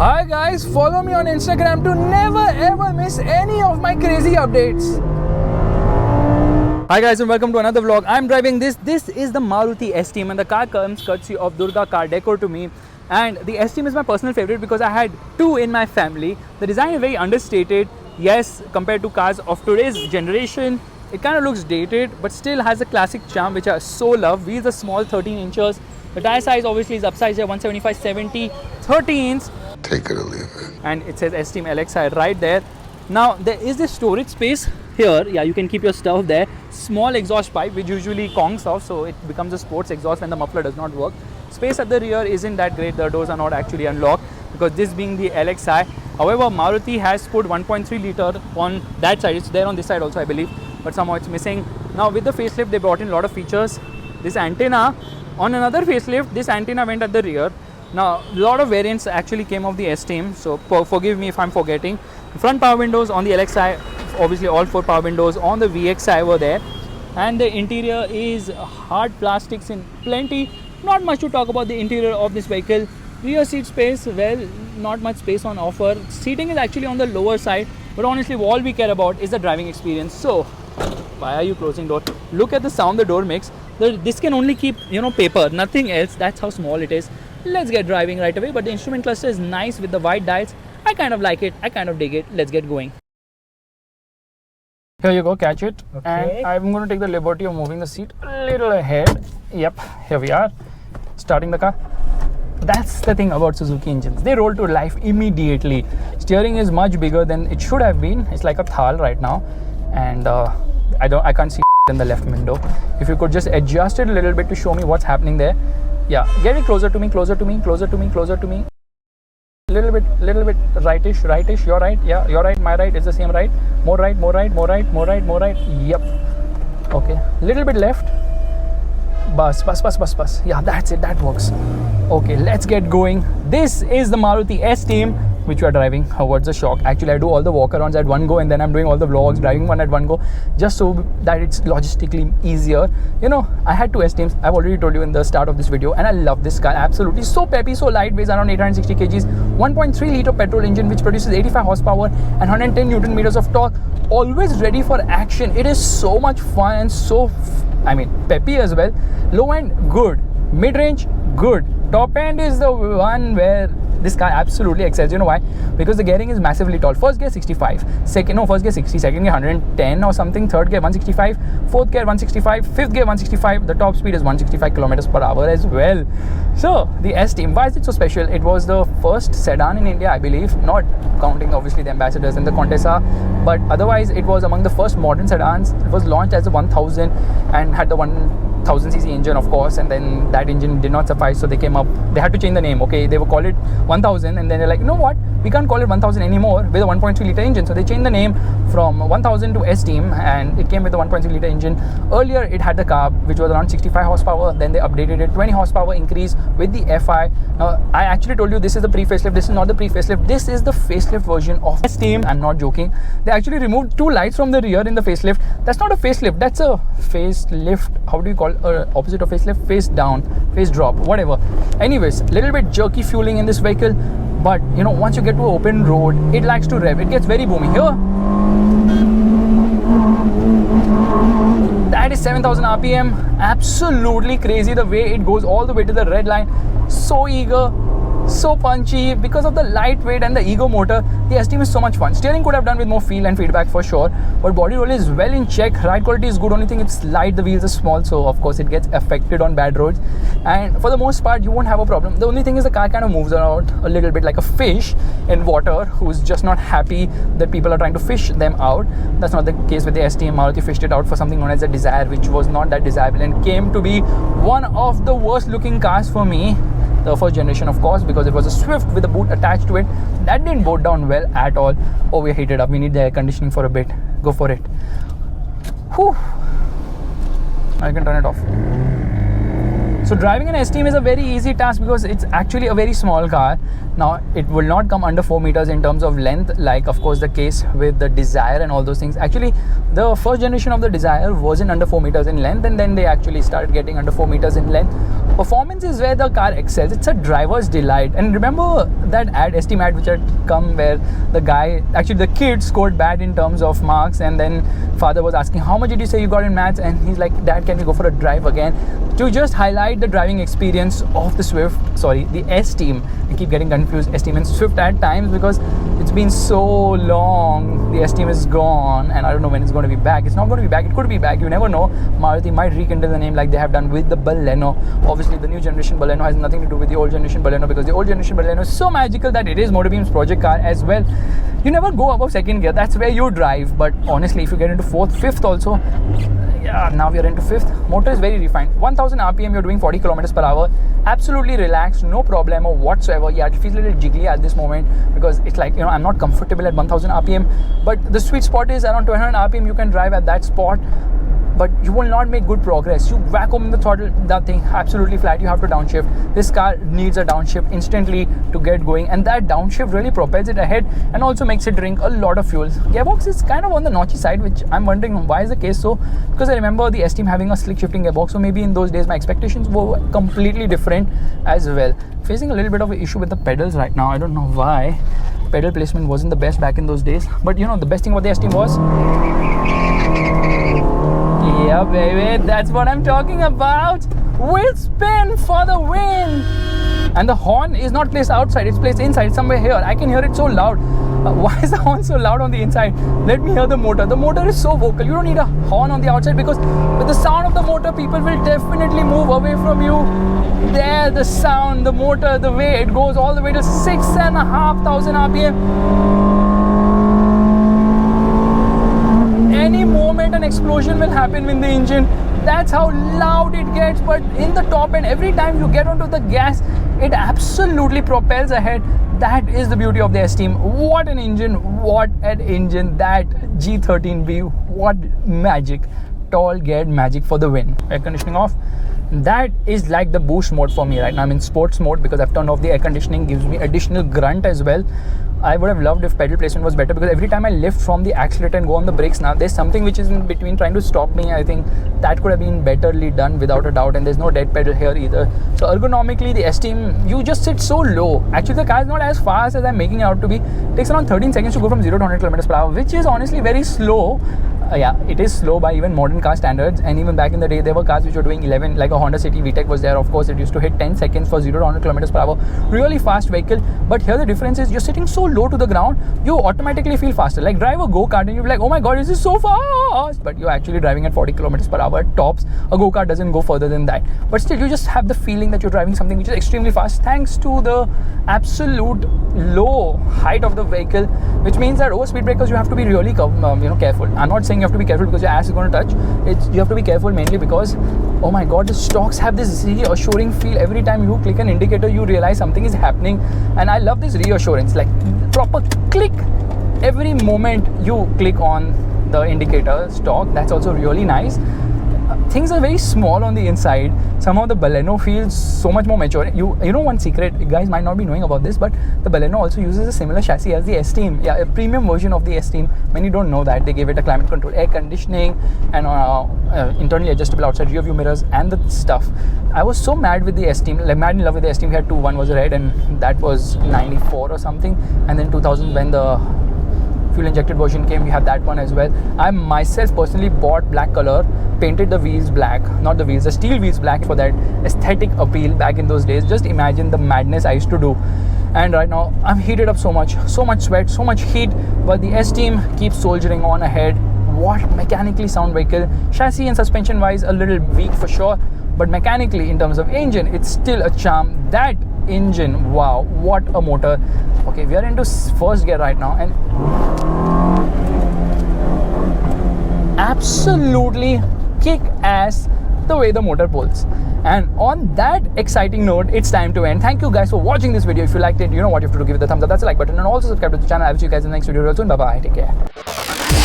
Hi guys, follow me on Instagram to never ever miss any of my crazy updates. Hi guys and welcome to another vlog. I'm driving this. This is the Maruti Esteem and the car comes courtesy of Durga Car Decor to me. And the Esteem is my personal favorite because I had two in my family. The design is very understated. Yes, compared to cars of today's generation, it kind of looks dated but still has a classic charm which I so love. Wheels are small, 13 inches. The tire size obviously is upsized here, 175/70, 13s. Take it or leave it. And it says Esteem LXI right there. Now there is this storage space here. Yeah, you can keep your stuff there. Small exhaust pipe which usually conks off, so it becomes a sports exhaust when the muffler does not work. Space at the rear isn't that great. The doors are not actually unlocked because this being the LXI. However, Maruti has put 1.3 liter on that side. It's there on this side also, I believe, but somehow it's missing. Now with the facelift, they brought in a lot of features. This antenna, on another facelift, this antenna went at the rear. Now, a lot of variants actually came of the Esteem, so forgive me if I'm forgetting. Front power windows on the LXI, obviously all 4 power windows on the VXI were there. And the interior is hard plastics in plenty. Not much to talk about the interior of this vehicle. Rear seat space, well, not much space on offer. Seating is actually on the lower side, but honestly, all we care about is the driving experience. So, why are you closing door? Look at the sound the door makes. This can only keep, paper, nothing else. That's how small it is. Let's get driving right away. But the instrument cluster is nice with the white dials. I kind of like it. I kind of dig it. Let's get going. Here you go, catch it. Okay. And I'm going to take the liberty of moving the seat a little ahead. Yep, here we are. Starting the car. That's the thing about Suzuki engines. They roll to life immediately. Steering is much bigger than it should have been. It's like a thal right now. And I can't see in the left window. If you could just adjust it a little bit to show me what's happening there. Yeah, get it closer to me, closer to me, closer to me, closer to me. Little bit rightish, you're right, yeah, you're right, my right is the same right. More right, more right, more right, more right, more right, yep. Okay, little bit left. Bus. Yeah, that's it, that works. Okay, let's get going. This is the Maruti Esteem, which we are driving. What's the shock? Actually, I do all the walk-arounds at one go and then I'm doing all the vlogs, driving one at one go, just so that it's logistically easier. I had two Esteems, I've already told you in the start of this video, and I love this car, absolutely. So peppy, so light, weighs around 860 kgs, 1.3 liter petrol engine, which produces 85 horsepower and 110 Newton meters of torque. Always ready for action. It is so much fun and so, peppy as well. Low end, good. Mid-range, good. Top end is the one where this car absolutely excels. You know why? Because the gearing is massively tall. First gear 65, first gear 60, second gear 110 or something, third gear 165, fourth gear 165, fifth gear 165. The top speed is 165 kilometers per hour as well. So the Esteem, why is it so special? It was the first sedan in India, I believe, not counting obviously the Ambassadors and the Contessa, but otherwise it was among the first modern sedans. It was launched as a 1000 and had the 1000cc engine, of course, and then that engine did not suffice, so they had to change the name. Okay, they would call it 1000 and then they're like, you know what, we can't call it 1000 anymore with a 1.3 liter engine, so they changed the name from 1000 to Esteem, and it came with a 1.3 liter engine. Earlier it had the carb, which was around 65 horsepower, then they updated it, 20 horsepower increase with the FI. Now I actually told you this is the pre-facelift. This is not the pre-facelift, this is the facelift version of Esteem. I'm not joking. They actually removed 2 lights from the rear in the facelift. That's not a facelift, that's a facelift. How do you call opposite of facelift? Face down, face drop, whatever. Anyways, little bit jerky fueling in this vehicle, but once you get to an open road, it likes to rev. It gets very boomy. Here, that is 7000 RPM. Absolutely crazy the way it goes all the way to the red line. So eager, so punchy. Because of the lightweight and the ego motor, the Esteem is so much fun. Steering could have done with more feel and feedback for sure, but body roll is well in check. Ride quality is good. Only thing, it's light, the wheels are small, so of course it gets affected on bad roads, and for the most part you won't have a problem. The only thing is the car kind of moves around a little bit like a fish in water who's just not happy that people are trying to fish them out. That's not the case with the Esteem. Maruti fished it out for something known as a Desire, which was not that desirable and came to be one of the worst looking cars for me. The first generation, of course, because it was a Swift with a boot attached to it. That didn't bode down well at all. Oh, we're heated up. We need the air conditioning for a bit. Go for it. Whew. I can turn it off. So driving an Esteem is a very easy task because it's actually a very small car. Now it will not come under 4 meters in terms of length, like of course the case with the Desire and all those things. Actually, the first generation of the Desire wasn't under 4 meters in length, and then they actually started getting under 4 meters in length. Performance is where the car excels. It's a driver's delight. And remember that Esteem ad which had come where the guy, actually the kid scored bad in terms of marks, and then father was asking, how much did you say you got in maths? And he's like, Dad, can we go for a drive again? To just highlight the driving experience of the Esteem. I keep getting confused, Esteem and Swift at times, because it's been so long. The Esteem is gone, and I don't know when it's going to be back. It's not going to be back. It could be back. You never know. Maruti might rekindle the name like they have done with the Baleno. Obviously, the new generation Baleno has nothing to do with the old generation Baleno, because the old generation Baleno is so magical that it is Motorbeam's project car as well. You never go above second gear. That's where you drive. But honestly, if you get into fourth, fifth also, yeah, now we are into fifth. Motor is very refined. 1000 RPM, you're doing 40 kilometers per hour. Absolutely relaxed, no problem whatsoever. Yeah, it feels a little jiggly at this moment because it's like, I'm not comfortable at 1000 RPM. But the sweet spot is around 200 RPM. You can drive at that spot, but you will not make good progress. You whack home the throttle, that thing absolutely flat. You have to downshift. This car needs a downshift instantly to get going, and that downshift really propels it ahead and also makes it drink a lot of fuel. Gearbox is kind of on the notchy side, which I'm wondering why is the case so, because I remember the Esteem having a slick shifting gearbox, so maybe in those days my expectations were completely different as well. Facing a little bit of an issue with the pedals right now. I don't know why. Pedal placement wasn't the best back in those days, but the best thing about the Esteem was, yeah baby, that's what I'm talking about. Wheel spin for the win. And the horn is not placed outside, it's placed inside, somewhere here. I can hear it so loud. Why is the horn so loud on the inside? Let me hear the motor. The motor is so vocal. You don't need a horn on the outside, because with the sound of the motor, people will definitely move away from you. There, the sound, the motor, the way it goes all the way to 6,500 RPM. Any moment an explosion will happen in the engine. That's how loud it gets. But in the top end, every time you get onto the gas, it absolutely propels ahead. That is the beauty of the Esteem. What an engine, what an engine. That G13B, what magic. Tall geared magic for the win. Air conditioning off. That is like the boost mode for me right now. I'm in sports mode because I've turned off the air conditioning. Gives me additional grunt as well. I would have loved if pedal placement was better, because every time I lift from the accelerator and go on the brakes now, there's something which is in between trying to stop me. I think that could have been betterly done without a doubt, and there's no dead pedal here either. So ergonomically, the Esteem, you just sit so low. Actually, the car is not as fast as I'm making it out to be. It takes around 13 seconds to go from 0 to 100 kilometers per hour, which is honestly very slow. Yeah, it is slow by even modern car standards, and even back in the day there were cars which were doing 11, like a Honda City VTEC was there. Of course, it used to hit 10 seconds for 0 to 100 kilometers per hour. Really fast vehicle. But here the difference is you're sitting so low to the ground, you automatically feel faster. Like drive a go-kart and you're like, oh my god, this is so fast, but you're actually driving at 40 kilometers per hour at tops. A go-kart doesn't go further than that, but still you just have the feeling that you're driving something which is extremely fast, thanks to the absolute low height of the vehicle, which means that over speed breakers you have to be really careful. I'm not saying you have to be careful because your ass is going to touch. You have to be careful mainly because, oh my god, the stocks have this reassuring feel. Every time you click an indicator, you realize something is happening, and I love this reassurance, like proper click every moment you click on the indicator stock. That's also really nice. Things are very small on the inside. Somehow the Baleno feels so much more mature. You know one secret, you guys might not be knowing about this, but the Baleno also uses a similar chassis as the Esteem. Yeah, a premium version of the Esteem. Many don't know that. They gave it a climate control, air conditioning, and internally adjustable outside rear view mirrors and the stuff. I was so mad with the Esteem, like mad in love with the Esteem. We had two. One was red, and that was 94 or something, and then 2000 when the fuel injected version came, we had that one as well. I myself personally bought black color, painted the wheels black, not the wheels, the steel wheels black for that aesthetic appeal back in those days. Just imagine the madness I used to do. And right now I'm heated up so much sweat, so much heat, but the Esteem keeps soldiering on ahead. What mechanically sound vehicle. Chassis and suspension wise a little weak for sure, but mechanically in terms of engine, it's still a charm. That engine, wow, what a motor. Okay, we are into first gear right now, and absolutely kick ass the way the motor pulls. And on that exciting note, it's time to end. Thank you guys for watching this video. If you liked it, you know what you have to do. Give it the thumbs up, that's the like button, and also subscribe to the channel. I will see you guys in the next video real soon. Bye bye, take care.